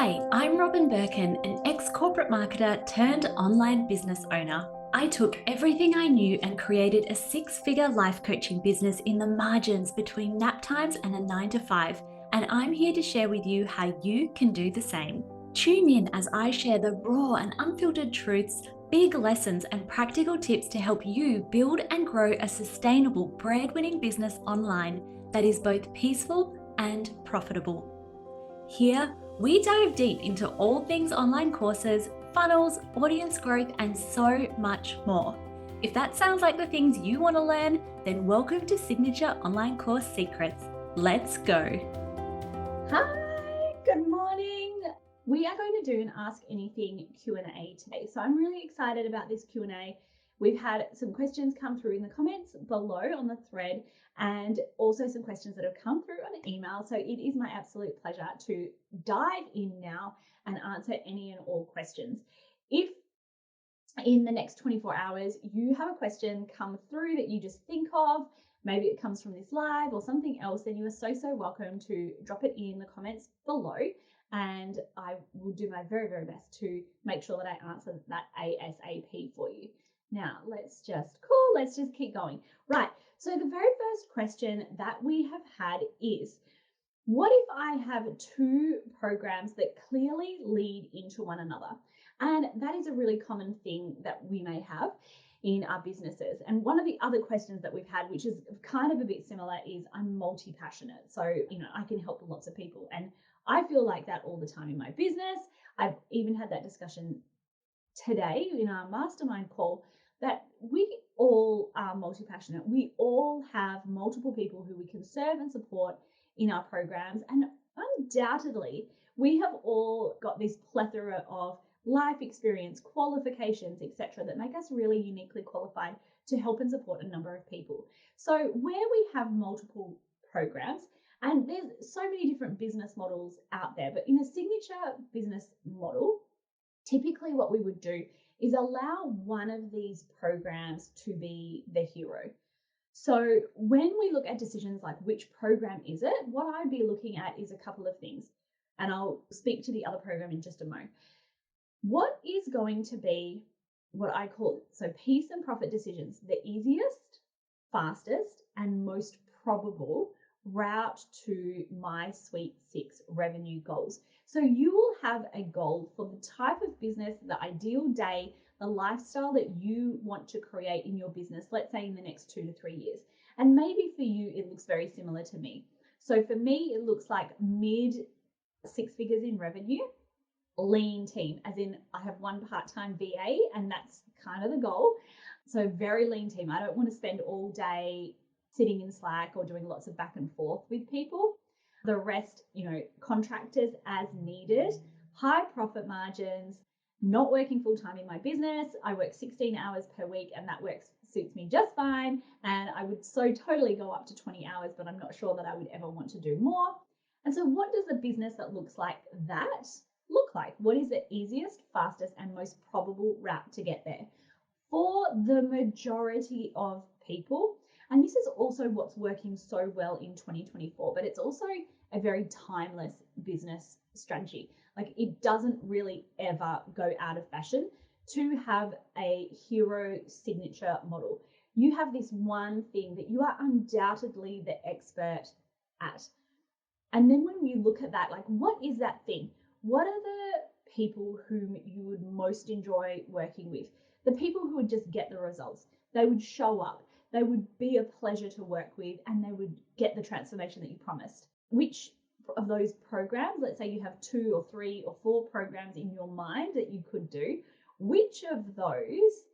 Hi, I'm Robyn Birkin, an ex-corporate marketer turned online business owner. I took everything I knew and created a six-figure life coaching business in the margins between nap times and a 9 to 5, and I'm here to share with you how you can do the same. Tune in as I share the raw and unfiltered truths, big lessons, and practical tips to help you build and grow a sustainable bread-winning business online that is both peaceful and profitable. Here, we dive deep into all things online courses, funnels, audience growth, and so much more. If that sounds like the things you want to learn, then welcome to Signature Online Course Secrets. Let's go. Hi, good morning. We are going to do an Ask Anything Q&A today. So I'm really excited about this Q&A. We've had some questions come through in the comments below on the thread and also some questions that have come through on an email. So it is my absolute pleasure to dive in now and answer any and all questions. If in the next 24 hours you have a question come through that you just think of, maybe it comes from this live or something else, then you are so welcome to drop it in the comments below, and I will do my very best to make sure that I answer that ASAP for you. Now let's just keep going. Right, so the very first question that we have had is, what if I have two programs that clearly lead into one another? And that is a really common thing that we may have in our businesses. And one of the other questions that we've had, which is kind of a bit similar, is I'm multi-passionate. So, I can help lots of people. And I feel like that all the time in my business. I've even had that discussion today in our mastermind call that we all are multi-passionate. We all have multiple people who we can serve and support in our programs. And undoubtedly, we have all got this plethora of life experience, qualifications, etc., that make us really uniquely qualified to help and support a number of people. So where we have multiple programs, and there's so many different business models out there, but in a signature business model, typically what we would do is allow one of these programs to be the hero. So when we look at decisions like which program is it, what I'd be looking at is a couple of things, and I'll speak to the other program in just a moment. What is going to be what I call, so peace and profit decisions, the easiest, fastest, and most probable route to my Sweet 6 revenue goals. So you will have a goal for the type of business, the ideal day, the lifestyle that you want to create in your business, let's say in the next 2 to 3 years. And maybe for you, it looks very similar to me. So for me, it looks like mid 6 figures in revenue, lean team, as in I have one part-time VA and that's kind of the goal. So very lean team. I don't want to spend all day sitting in Slack or doing lots of back and forth with people. The rest, contractors as needed, high profit margins, not working full-time in my business. I work 16 hours per week and that suits me just fine. And I would so totally go up to 20 hours, but I'm not sure that I would ever want to do more. And so what does a business that looks like that look like? What is the easiest, fastest, and most probable route to get there? For the majority of people, and this is also what's working so well in 2024, but it's also a very timeless business strategy. Like, it doesn't really ever go out of fashion to have a hero signature model. You have this one thing that you are undoubtedly the expert at. And then when you look at that, like, what is that thing? What are the people whom you would most enjoy working with? The people who would just get the results. They would show up. They would be a pleasure to work with, and they would get the transformation that you promised. Which of those programs, let's say you have 2 or 3 or 4 programs in your mind that you could do, which of those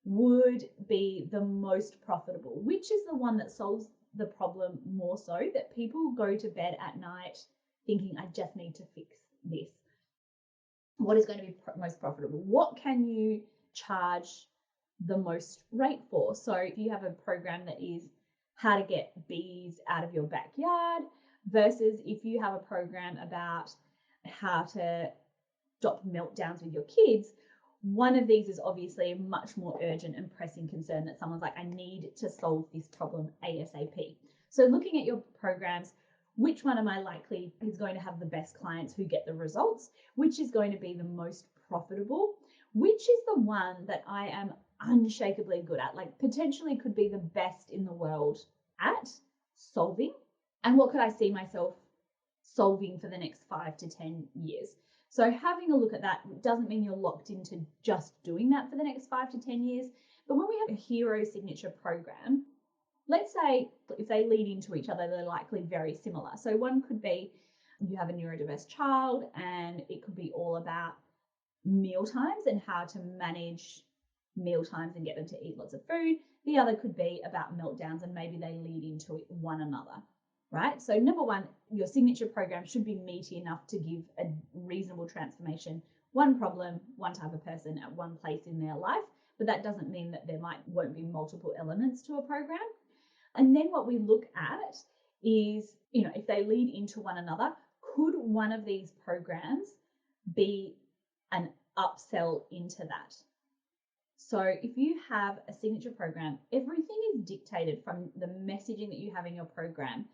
would be the most profitable? Which is the one that solves the problem more so, that people go to bed at night thinking, I just need to fix this? What is going to be most profitable? What can you charge the most rate for? So if you have a program that is how to get bees out of your backyard, versus if you have a program about how to stop meltdowns with your kids, one of these is obviously a much more urgent and pressing concern that someone's like, I need to solve this problem ASAP. So looking at your programs, which one am I likely is going to have the best clients who get the results, which is going to be the most profitable, which is the one that I am unshakably good at, like potentially could be the best in the world at solving, and what could I see myself solving for the next 5 to 10 years. So having a look at that doesn't mean you're locked into just doing that for the next 5 to 10 years. But when we have a hero signature program, let's say if they lead into each other, they're likely very similar. So one could be you have a neurodiverse child and it could be all about meal times and how to manage meal times and get them to eat lots of food. The other could be about meltdowns and maybe they lead into one another, right? So number one, your signature program should be meaty enough to give a reasonable transformation, one problem, one type of person at one place in their life. But that doesn't mean that there won't be multiple elements to a program. And then what we look at is, if they lead into one another, could one of these programs be an upsell into that? So if you have a signature program, everything is dictated from the messaging that you have in your program,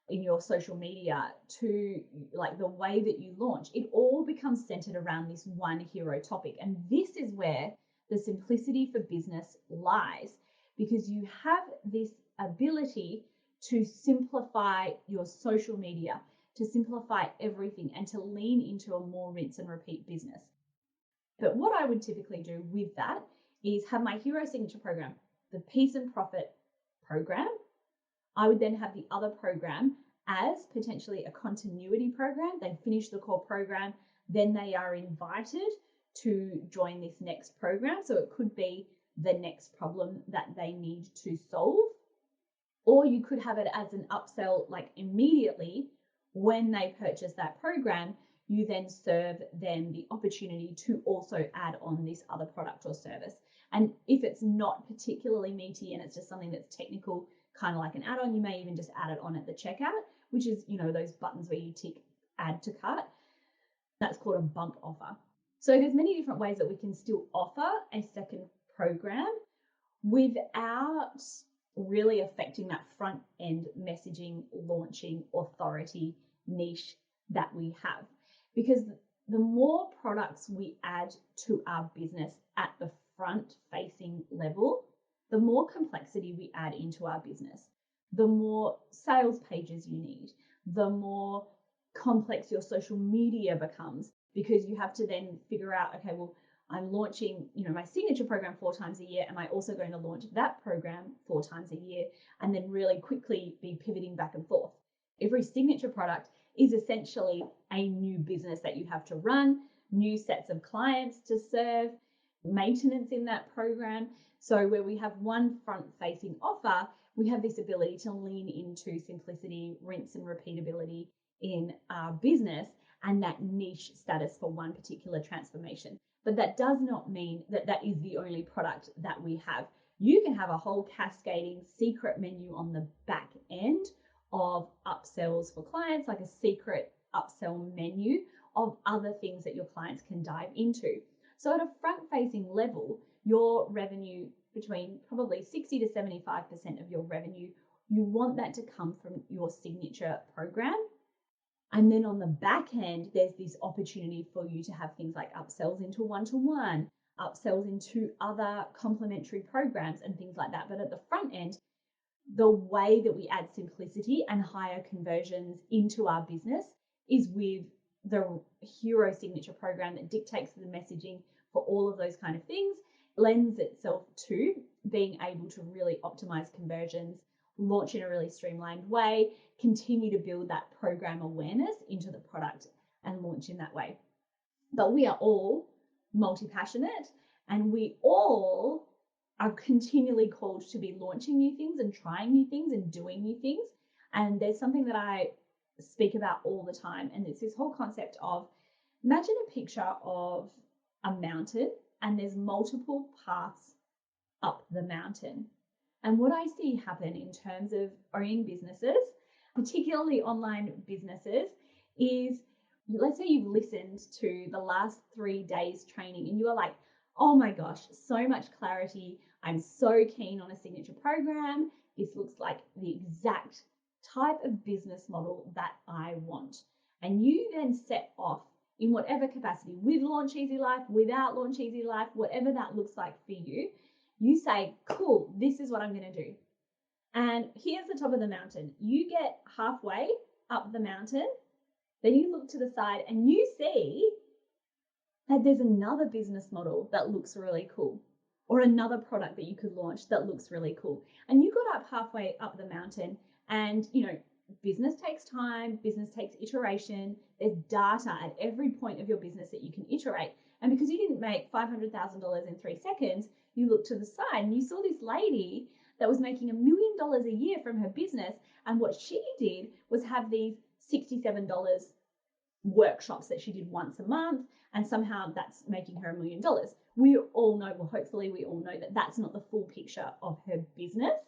in your social media, to like the way that you launch. It all becomes centered around this one hero topic. And this is where the simplicity for business lies, because you have this ability to simplify your social media, to simplify everything, and to lean into a more rinse and repeat business. But what I would typically do with that is have my hero signature program, the Peace and Profit program. I would then have the other program as potentially a continuity program. They finish the core program, then they are invited to join this next program. So it could be the next problem that they need to solve. Or you could have it as an upsell, like immediately when they purchase that program, you then serve them the opportunity to also add on this other product or service. And if it's not particularly meaty and it's just something that's technical, kind of like an add-on, you may even just add it on at the checkout, which is, those buttons where you tick add to cart. That's called a bump offer. So there's many different ways that we can still offer a second program without really affecting that front end messaging, launching, authority niche that we have. Because the more products we add to our business at the front facing level, the more complexity we add into our business, the more sales pages you need, the more complex your social media becomes, because you have to then figure out, okay, well, I'm launching, my signature program 4 times a year. Am I also going to launch that program 4 times a year? And then really quickly be pivoting back and forth. Every signature product is essentially a new business that you have to run, new sets of clients to serve, maintenance in that program. So where we have one front-facing offer, we have this ability to lean into simplicity, rinse and repeatability in our business and that niche status for one particular transformation. But that does not mean that that is the only product that we have. You can have a whole cascading secret menu on the back end of upsells for clients, like a secret upsell menu of other things that your clients can dive into. So at a front-facing level, your revenue, between probably 60 to 75% of your revenue, you want that to come from your signature program. And then on the back end, there's this opportunity for you to have things like upsells into one-to-one, upsells into other complementary programs and things like that. But at the front end, the way that we add simplicity and higher conversions into our business is with the hero signature program that dictates the messaging for all of those kind of things, lends itself to being able to really optimize conversions, launch in a really streamlined way, continue to build that program awareness into the product and launch in that way. But we are all multi-passionate and we all are continually called to be launching new things and trying new things and doing new things. And there's something that I speak about all the time. And it's this whole concept of, imagine a picture of a mountain and there's multiple paths up the mountain. And what I see happen in terms of owning businesses, particularly online businesses, is, let's say you've listened to the last 3 days training and you are like, oh my gosh, so much clarity. I'm so keen on a signature program. This looks like the exact type of business model that I want. And you then set off in whatever capacity, with Launch Easy Life, without Launch Easy Life, whatever that looks like for you. You say, cool, this is what I'm going to do. And here's the top of the mountain. You get halfway up the mountain, then you look to the side and you see that there's another business model that looks really cool, or another product that you could launch that looks really cool. And you got up halfway up the mountain, and business takes time, business takes iteration. There's data at every point of your business that you can iterate. And because you didn't make $500,000 in 3 seconds, you looked to the side and you saw this lady that was making $1 million a year from her business. And what she did was have these $67 workshops that she did once a month, and somehow that's making her $1 million. We all know, well, hopefully we all know that that's not the full picture of her business,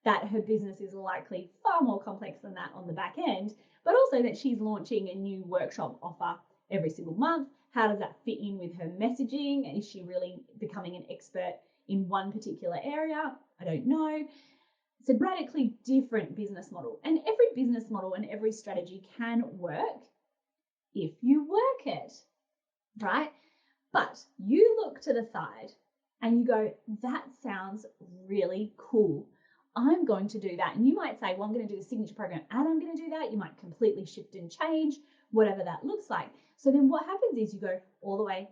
that her business is likely far more complex than that on the back end, but also that she's launching a new workshop offer every single month. How does that fit in with her messaging? Is she really becoming an expert in one particular area? I don't know. It's a radically different business model, and every business model and every strategy can work if you work it, right? But you look to the side and you go, that sounds really cool. I'm going to do that. And you might say, well, I'm going to do the signature program and I'm going to do that. You might completely shift and change, whatever that looks like. So then what happens is you go all the way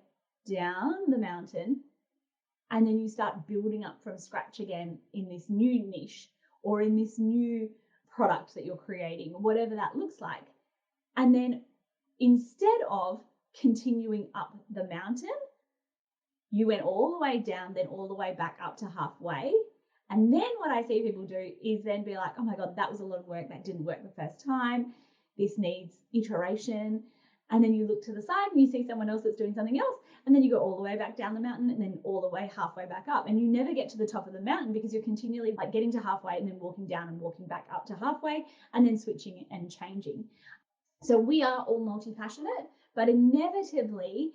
down the mountain, and then you start building up from scratch again in this new niche or in this new product that you're creating, whatever that looks like. And then instead of continuing up the mountain, you went all the way down, then all the way back up to halfway. And then what I see people do is then be like, oh my God, that was a lot of work. That didn't work the first time. This needs iteration. And then you look to the side and you see someone else that's doing something else. And then you go all the way back down the mountain and then all the way halfway back up. And you never get to the top of the mountain because you're continually like getting to halfway and then walking down and walking back up to halfway and then switching and changing. So we are all multi-passionate, but inevitably,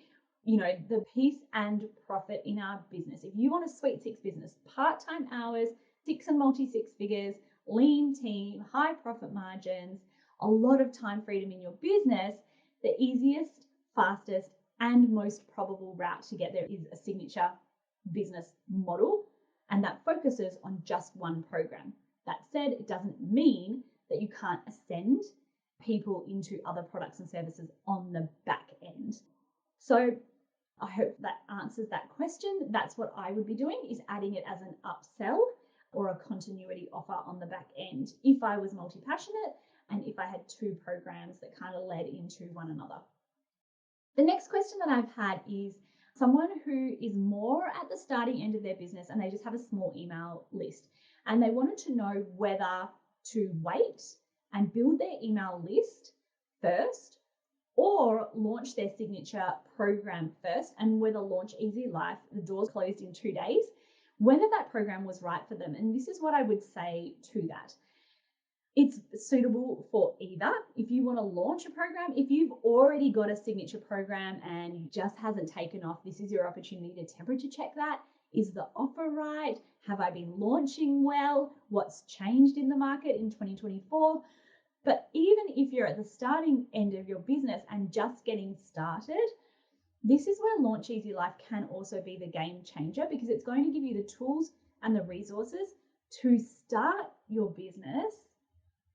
the peace and profit in our business. If you want a sweet six business, part-time hours, six and multi-six figures, lean team, high profit margins, a lot of time freedom in your business, the easiest, fastest, and most probable route to get there is a signature business model, and that focuses on just one program. That said, it doesn't mean that you can't ascend people into other products and services on the back end. So I hope that answers that question. That's what I would be doing, is adding it as an upsell or a continuity offer on the back end if I was multi-passionate and if I had two programs that kind of led into one another. The next question that I've had is someone who is more at the starting end of their business and they just have a small email list, and they wanted to know whether to wait and build their email list first or launch their signature program first, and whether Launch Easy Life, the doors closed in 2 days, whether that program was right for them. And this is what I would say to that. It's suitable for either. If you want to launch a program, if you've already got a signature program and it just hasn't taken off, this is your opportunity to temperature check that. Is the offer right? Have I been launching well? What's changed in the market in 2024? But even if you're at the starting end of your business and just getting started, this is where Launch Easy Life can also be the game changer, because it's going to give you the tools and the resources to start your business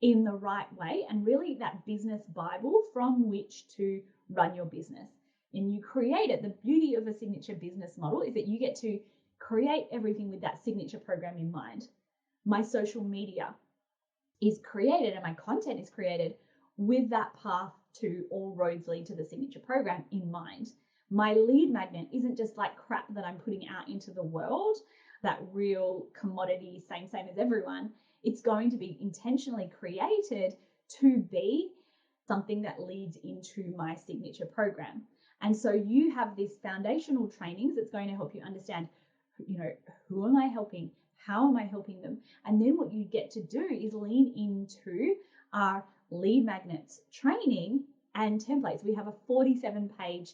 in the right way, and really that business Bible from which to run your business. And you create it. The beauty of a signature business model is that you get to create everything with that signature program in mind. My social media is created and my content is created with that path to all roads lead to the signature program in mind. My lead magnet isn't just like crap that I'm putting out into the world, that real commodity, same as everyone. It's going to be intentionally created to be something that leads into my signature program. And so you have this foundational trainings that's going to help you understand, who am I helping? How am I helping them? And then what you get to do is lean into our lead magnets training and templates. We have a 47-page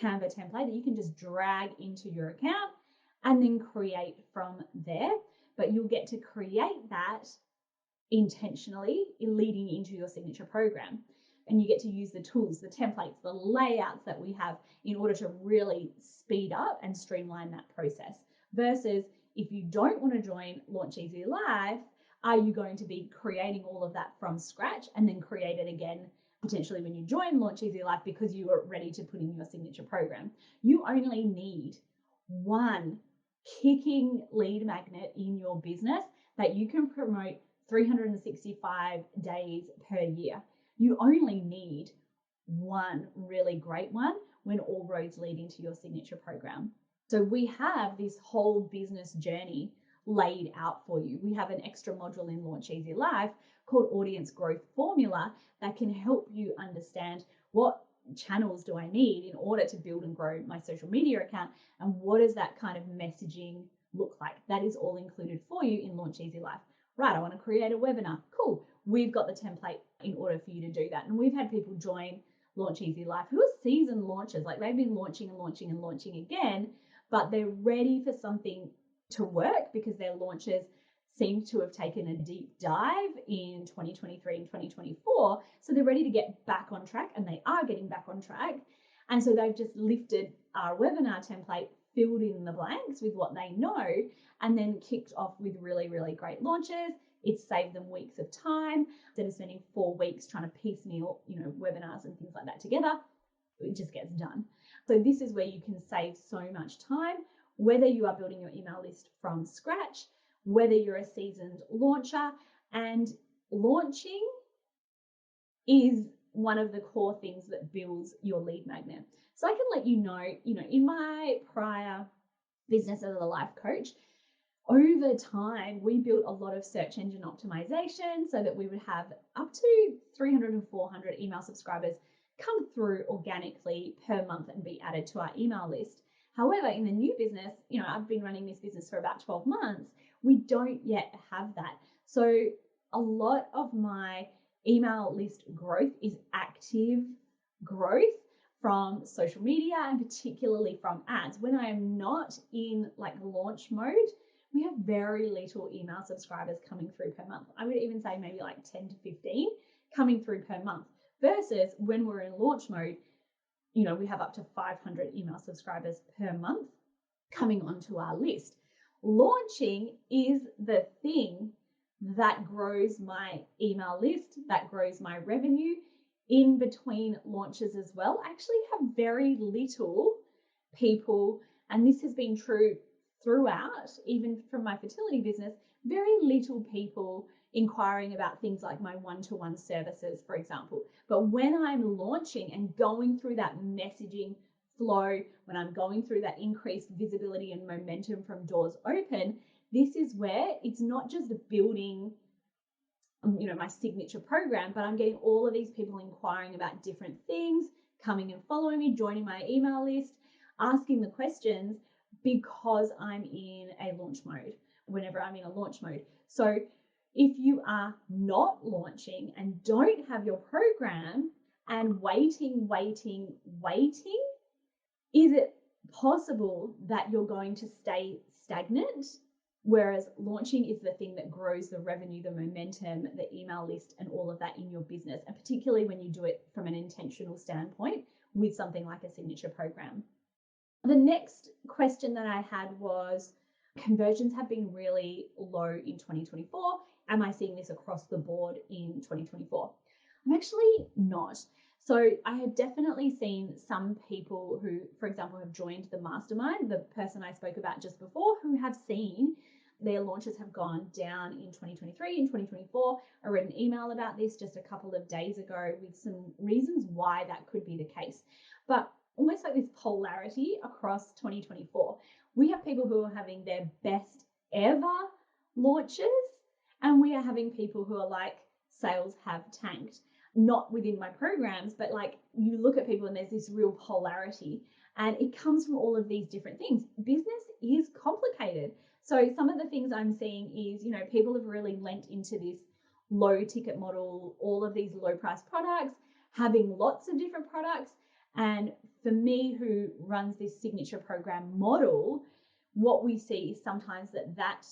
Canva template that you can just drag into your account and then create from there. But you'll get to create that intentionally leading into your signature program. And you get to use the tools, the templates, the layouts that we have in order to really speed up and streamline that process. Versus if you don't want to join Launch Easy Life, are you going to be creating all of that from scratch and then create it again potentially when you join Launch Easy Life because you are ready to put in your signature program? You only need one kicking lead magnet in your business that you can promote 365 days per year. You only need one really great one when all roads lead into your signature program. So we have this whole business journey laid out for you. We have an extra module in Launch Easy Life called Audience Growth Formula that can help you understand what channels do I need in order to build and grow my social media account, and what does that kind of messaging look like. That is all included for you in Launch Easy Life. Right, I want to create a webinar. Cool. We've got the template in order for you to do that. And we've had people join Launch Easy Life who are seasoned launchers, like they've been launching and launching and launching again, but they're ready for something to work because their launches seem to have taken a deep dive in 2023 and 2024. So they're ready to get back on track, and they are getting back on track. And so they've just lifted our webinar template, filled in the blanks with what they know, and then kicked off with really, really great launches. It's saved them weeks of time. Instead of spending 4 weeks trying to piecemeal, webinars and things like that together, it just gets done. So this is where you can save so much time, whether you are building your email list from scratch, whether you're a seasoned launcher. And launching is one of the core things that builds your lead magnet. So I can let you know, in my prior business as a life coach, over time, we built a lot of search engine optimization so that we would have up to 300 and 400 email subscribers come through organically per month and be added to our email list. However, in the new business, I've been running this business for about 12 months, we don't yet have that. So a lot of my email list growth is active growth from social media and particularly from ads. When I am not in launch mode, we have very little email subscribers coming through per month. I would even say maybe 10 to 15 coming through per month, versus when we're in launch mode, we have up to 500 email subscribers per month coming onto our list. Launching is the thing that grows my email list, that grows my revenue. In between launches as well, I actually have very little people, and this has been true throughout, even from my fertility business, very little people inquiring about things like my one-to-one services, for example. But when I'm launching and going through that messaging flow, when I'm going through that increased visibility and momentum from doors open, this is where it's not just building my signature program, but I'm getting all of these people inquiring about different things, coming and following me, joining my email list, asking the questions because I'm in a launch mode, whenever I'm in a launch mode. So if you are not launching and don't have your program and waiting, is it possible that you're going to stay stagnant? Whereas launching is the thing that grows the revenue, the momentum, the email list, and all of that in your business. And particularly when you do it from an intentional standpoint with something like a signature program. The next question that I had was, conversions have been really low in 2024. Am I seeing this across the board in 2024? I'm actually not. So I have definitely seen some people who, for example, have joined the mastermind, the person I spoke about just before, who have seen their launches have gone down in 2023 and 2024. I read an email about this just a couple of days ago with some reasons why that could be the case. But almost like this polarity across 2024. We have people who are having their best ever launches, and we are having people who are like, sales have tanked. Not within my programs, but you look at people and there's this real polarity, and it comes from all of these different things. Business is complicated. So some of the things I'm seeing is, people have really lent into this low ticket model, all of these low price products, having lots of different products. And for me, who runs this signature program model, what we see is sometimes that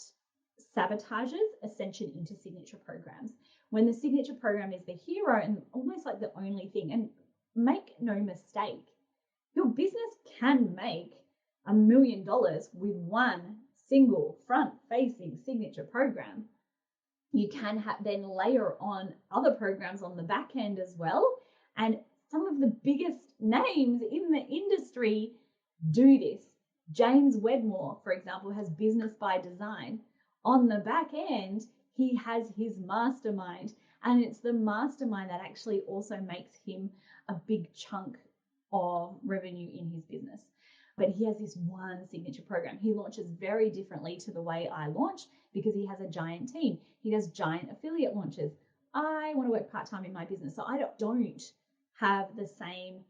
sabotages ascension into signature programs. When the signature program is the hero and almost like the only thing, and make no mistake, your business can make $1 million with one single front-facing signature program. You can then layer on other programs on the back end as well. And some of the biggest names in the industry do this. James Wedmore, for example, has Business by Design. On the back end, he has his mastermind, and it's the mastermind that actually also makes him a big chunk of revenue in his business. But he has this one signature program. He launches very differently to the way I launch because he has a giant team. He does giant affiliate launches. I want to work part-time in my business, so I don't have the same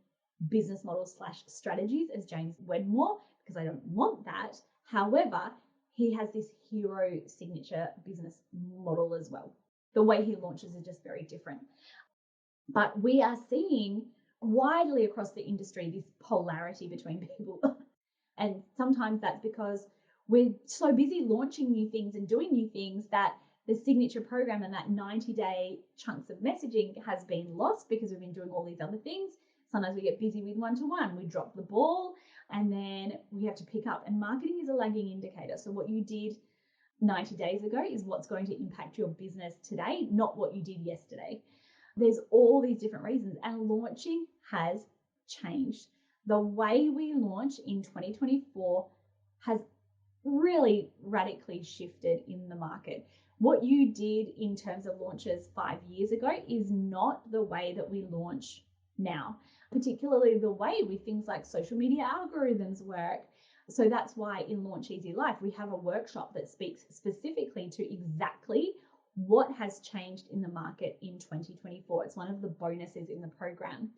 business model / strategies as James Wedmore because I don't want that. However, he has this hero signature business model as well. The way he launches is just very different. But we are seeing widely across the industry this polarity between people. And sometimes that's because we're so busy launching new things and doing new things that the signature program and that 90-day chunks of messaging has been lost because we've been doing all these other things. Sometimes we get busy with one-to-one, we drop the ball, and then we have to pick up. And marketing is a lagging indicator. So what you did 90 days ago is what's going to impact your business today, not what you did yesterday. There's all these different reasons, and launching has changed. The way we launch in 2024 has really radically shifted in the market. What you did in terms of launches 5 years ago is not the way that we launch now, particularly the way with things like social media algorithms work. So that's why in Launch Easy Life, we have a workshop that speaks specifically to exactly what has changed in the market in 2024. It's one of the bonuses in the program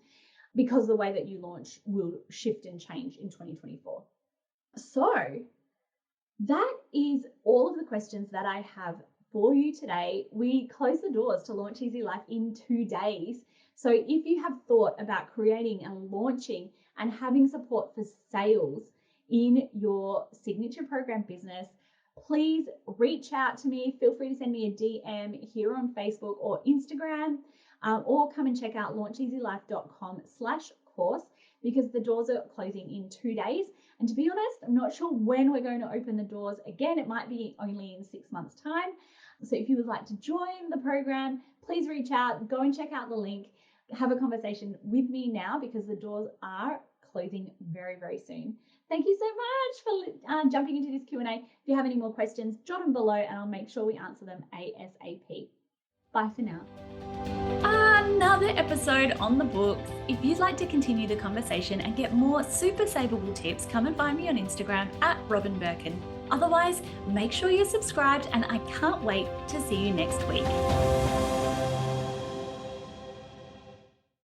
because the way that you launch will shift and change in 2024. So that is all of the questions that I have for you today. We close the doors to Launch Easy Life in 2 days. So if you have thought about creating and launching and having support for sales in your signature program business, please reach out to me. Feel free to send me a DM here on Facebook or Instagram, or come and check out launcheasylife.com/course because the doors are closing in 2 days. And to be honest, I'm not sure when we're going to open the doors again. It might be only in 6 months' time. So if you would like to join the program, please reach out, go and check out the link, have a conversation with me now because the doors are closing very, very soon. Thank you so much for jumping into this Q&A. If you have any more questions, jot them below and I'll make sure we answer them ASAP. Bye for now. Another episode on the books. If you'd like to continue the conversation and get more super saveable tips, come and find me on Instagram at Robyn Birkin. Otherwise, make sure you're subscribed and I can't wait to see you next week.